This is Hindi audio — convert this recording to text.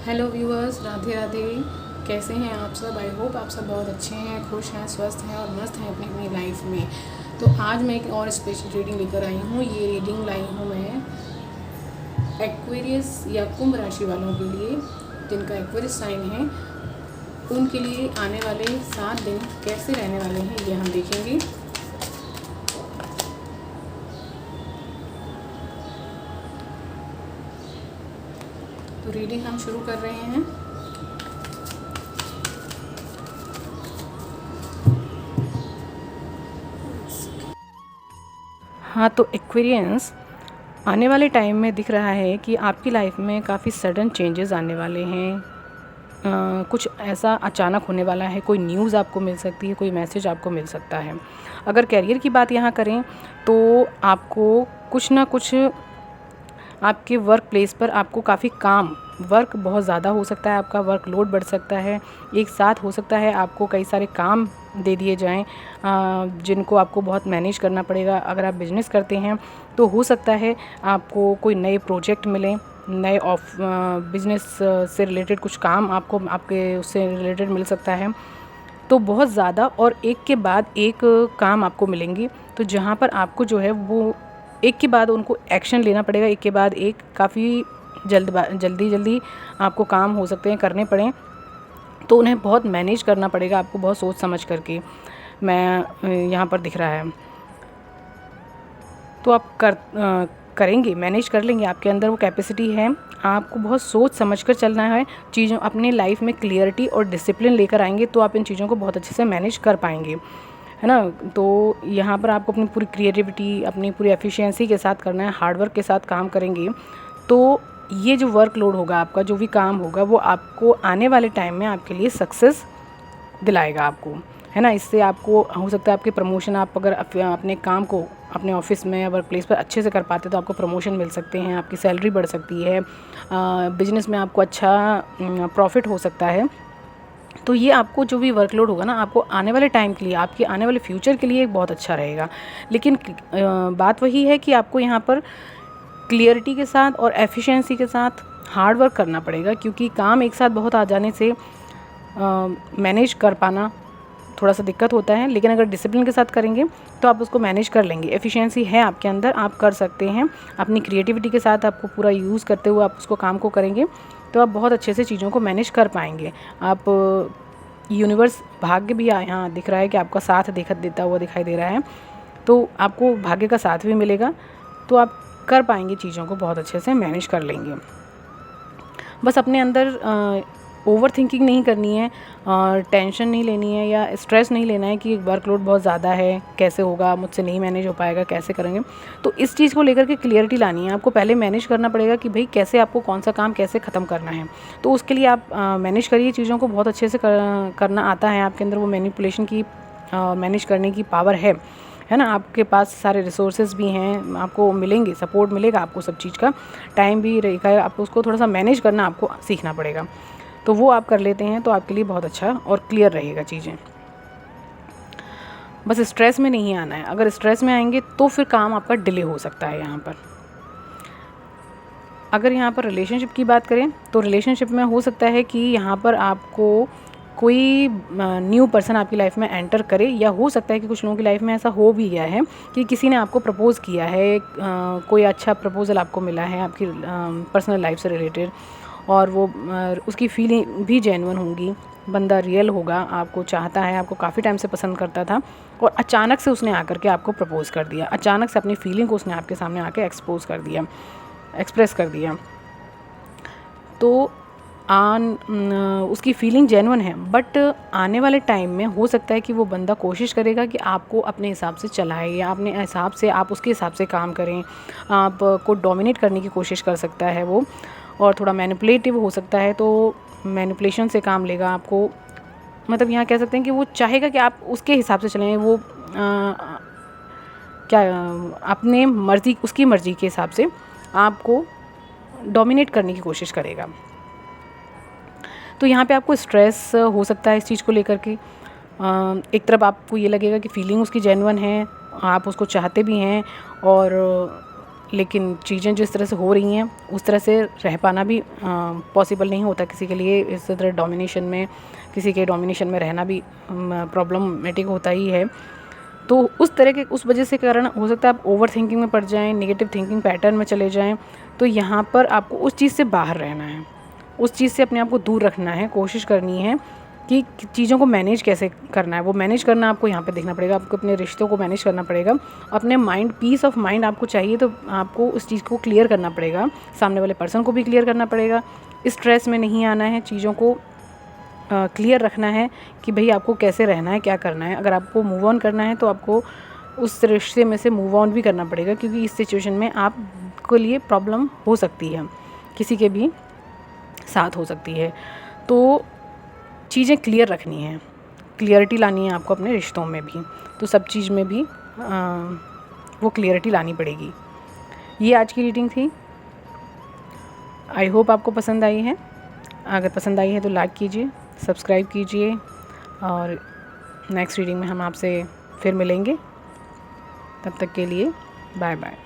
Hello viewers, Radhe Radhe. कैसे हैं आप सब? आई होप आप सब बहुत अच्छे हैं, खुश हैं, स्वस्थ हैं और मस्त हैं अपनी अपनी लाइफ में। तो आज मैं एक और स्पेशल रीडिंग लेकर आई हूँ। ये रीडिंग लाई हूँ मैं एक्वेरियस या कुंभ राशि वालों के लिए, जिनका एक्वेरियस साइन है। उनके लिए आने वाले 7 दिन कैसे रहने वाले हैं ये हम देखेंगे। तो रीडिंग हम शुरू कर रहे हैं। हाँ, तो एक्वेरियंस आने वाले टाइम में दिख रहा है कि आपकी लाइफ में काफ़ी सडन चेंजेस आने वाले हैं। कुछ ऐसा अचानक होने वाला है, कोई न्यूज़ आपको मिल सकती है, कोई मैसेज आपको मिल सकता है। अगर करियर की बात यहाँ करें तो आपको कुछ ना कुछ आपके वर्क प्लेस पर आपको काफ़ी काम वर्क बहुत ज़्यादा हो सकता है, आपका वर्क लोड बढ़ सकता है। एक साथ हो सकता है आपको कई सारे काम दे दिए जाएं, जिनको आपको बहुत मैनेज करना पड़ेगा। अगर आप बिजनेस करते हैं तो हो सकता है आपको कोई नए प्रोजेक्ट मिलें, नए बिजनेस से रिलेटेड कुछ काम आपको आपके उससे रिलेटेड मिल सकता है। तो बहुत ज़्यादा और एक के बाद एक काम आपको मिलेंगे, तो जहाँ पर आपको जो है वो एक के बाद उनको एक्शन लेना पड़ेगा। एक के बाद एक काफ़ी जल्दी आपको काम हो सकते हैं करने पड़ें, तो उन्हें बहुत मैनेज करना पड़ेगा आपको, बहुत सोच समझ करके मैं यहाँ पर दिख रहा है। तो आप करेंगे, मैनेज कर लेंगे, आपके अंदर वो कैपेसिटी है। आपको बहुत सोच समझ कर चलना है चीज़ों, अपने लाइफ में क्लियरिटी और डिसिप्लिन लेकर आएंगे तो आप इन चीज़ों को बहुत अच्छे से मैनेज कर पाएंगे, है ना। तो यहाँ पर आपको अपनी पूरी क्रिएटिविटी, अपनी पूरी एफिशिएंसी के साथ करना है, हार्डवर्क के साथ काम करेंगे तो ये जो वर्कलोड होगा, आपका जो भी काम होगा, वो आपको आने वाले टाइम में आपके लिए सक्सेस दिलाएगा आपको, है ना। इससे आपको हो सकता है आपके प्रमोशन, आप अगर अपने काम को अपने ऑफिस में या वर्क प्लेस पर अच्छे से कर पाते तो आपको प्रमोशन मिल सकते हैं, आपकी सैलरी बढ़ सकती है, बिजनेस में आपको अच्छा प्रॉफिट हो सकता है। तो ये आपको जो भी वर्कलोड होगा ना, आपको आने वाले टाइम के लिए, आपके आने वाले फ्यूचर के लिए बहुत अच्छा रहेगा। लेकिन बात वही है कि आपको यहाँ पर क्लियरिटी के साथ और एफिशिएंसी के साथ हार्ड वर्क करना पड़ेगा, क्योंकि काम एक साथ बहुत आ जाने से मैनेज कर पाना थोड़ा सा दिक्कत होता है। लेकिन अगर डिसिप्लिन के साथ करेंगे तो आप उसको मैनेज कर लेंगे। एफिशिएंसी है आपके अंदर, आप कर सकते हैं। अपनी क्रिएटिविटी के साथ आपको पूरा यूज़ करते हुए आप उसको काम को करेंगे तो आप बहुत अच्छे से चीज़ों को मैनेज कर पाएंगे। आप यूनिवर्स, भाग्य भी यहाँ दिख रहा है कि आपका साथ देता हुआ दिखाई दे रहा है, तो आपको भाग्य का साथ भी मिलेगा, तो आप कर पाएंगे, चीज़ों को बहुत अच्छे से मैनेज कर लेंगे। बस अपने अंदर ओवर थिंकिंग नहीं करनी है, टेंशन नहीं लेनी है या स्ट्रेस नहीं लेना है कि वर्कलोड बहुत ज़्यादा है, कैसे होगा, मुझसे नहीं मैनेज हो पाएगा, कैसे करेंगे। तो इस चीज़ को लेकर के क्लियरिटी लानी है। आपको पहले मैनेज करना पड़ेगा कि भाई कैसे आपको कौन सा काम कैसे ख़त्म करना है। तो उसके लिए आप मैनेज करिए चीज़ों को, बहुत अच्छे से करना आता है आपके अंदर, वो मैनिपुलेशन की मैनेज करने की पावर है ना। आपके पास सारे रिसोर्सेज भी हैं, आपको मिलेंगे, सपोर्ट मिलेगा आपको सब चीज़ का, टाइम भी रहेगा। आपको उसको थोड़ा सा मैनेज करना आपको सीखना पड़ेगा, तो वो आप कर लेते हैं तो आपके लिए बहुत अच्छा और क्लियर रहेगा चीज़ें। बस स्ट्रेस में नहीं आना है, अगर स्ट्रेस में आएंगे तो फिर काम आपका डिले हो सकता है। यहाँ पर अगर यहाँ पर रिलेशनशिप की बात करें तो रिलेशनशिप में हो सकता है कि यहाँ पर आपको कोई न्यू पर्सन आपकी लाइफ में एंटर करे, या हो सकता है कि कुछ लोगों की लाइफ में ऐसा हो भी गया है कि किसी ने आपको प्रपोज़ किया है, कोई अच्छा प्रपोज़ल आपको मिला है आपकी पर्सनल लाइफ से रिलेटेड, और वो उसकी फीलिंग भी जेन्युइन होंगी, बंदा रियल होगा, आपको चाहता है, आपको काफ़ी टाइम से पसंद करता था और अचानक से उसने आकर के आपको प्रपोज़ कर दिया, अचानक से अपनी फीलिंग को उसने आपके सामने आके एक्सप्रेस कर दिया। तो उसकी फीलिंग जेन्युइन है, बट आने वाले टाइम में हो सकता है कि वो बंदा कोशिश करेगा कि आपको अपने हिसाब से चलाए, या अपने हिसाब से आप उसके हिसाब से काम करें, आपको डोमिनेट करने की कोशिश कर सकता है वो, और थोड़ा मैनिपुलेटिव हो सकता है, तो मैनिपुलेशन से काम लेगा आपको। मतलब यहाँ कह सकते हैं कि वो चाहेगा कि आप उसके हिसाब से चलें, वो अपने मर्ज़ी, उसकी मर्ज़ी के हिसाब से आपको डोमिनेट करने की कोशिश करेगा। तो यहाँ पे आपको स्ट्रेस हो सकता है इस चीज़ को लेकर के। एक तरफ आपको ये लगेगा कि फीलिंग उसकी जेन्युइन है, आप उसको चाहते भी हैं, और लेकिन चीज़ें जिस तरह से हो रही हैं उस तरह से रह पाना भी पॉसिबल नहीं होता किसी के लिए। इस तरह डोमिनेशन में, किसी के डोमिनेशन में रहना भी प्रॉब्लमेटिक होता ही है। तो उस तरह के, उस वजह से कारण हो सकता है आप ओवर थिंकिंग में पड़ जाएं, नेगेटिव थिंकिंग पैटर्न में चले जाएं। तो यहाँ पर आपको उस चीज़ से बाहर रहना है, उस चीज़ से अपने आप को दूर रखना है, कोशिश करनी है कि चीज़ों को मैनेज कैसे करना है। वो मैनेज करना आपको यहाँ पे देखना पड़ेगा, आपको अपने रिश्तों को मैनेज करना पड़ेगा, अपने माइंड, पीस ऑफ माइंड आपको चाहिए तो आपको उस चीज़ को क्लियर करना पड़ेगा, सामने वाले पर्सन को भी क्लियर करना पड़ेगा। स्ट्रेस में नहीं आना है, चीज़ों को क्लियर रखना है कि भाई आपको कैसे रहना है, क्या करना है। अगर आपको मूव ऑन करना है तो आपको उस रिश्ते में से मूव ऑन भी करना पड़ेगा, क्योंकि इस सिचुएशन में आपके लिए प्रॉब्लम हो सकती है, किसी के भी साथ हो सकती है। तो चीज़ें क्लियर रखनी है, क्लियरिटी लानी है आपको अपने रिश्तों में भी, तो सब चीज़ में भी वो क्लियरिटी लानी पड़ेगी। ये आज की रीडिंग थी। आई होप आपको पसंद आई है। अगर पसंद आई है तो लाइक कीजिए, सब्सक्राइब कीजिए, और नेक्स्ट रीडिंग में हम आपसे फिर मिलेंगे। तब तक के लिए बाय बाय।